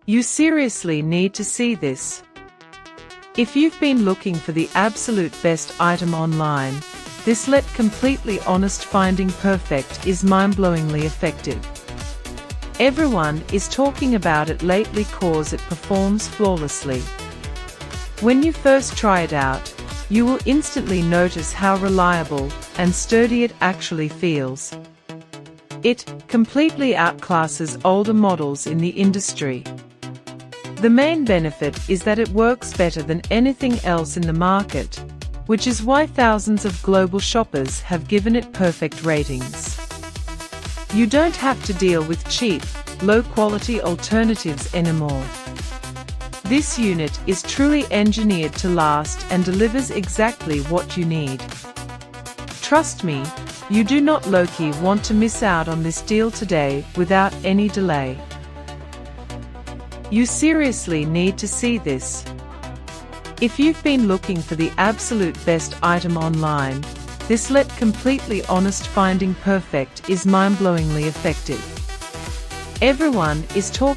You seriously need to see this. If you've been looking for the absolute best item online, this completely honest finding perfect is mind-blowingly effective. Everyone is talking about it lately cause it performs flawlessly. When you first try it out, you will instantly notice how reliable and sturdy it actually feels. It completely outclasses older models in the industry. The main benefit is that it works better than anything else in the market, which is why thousands of global shoppers have given it perfect ratings. You don't have to deal with cheap, low-quality alternatives anymore. This unit is truly engineered to last and delivers exactly what you need. Trust me, you do not low-key want to miss out on this deal today without any delay. You seriously need to see this. If you've been looking for the absolute best item online, this completely honest finding perfect is mind-blowingly effective. Everyone is talking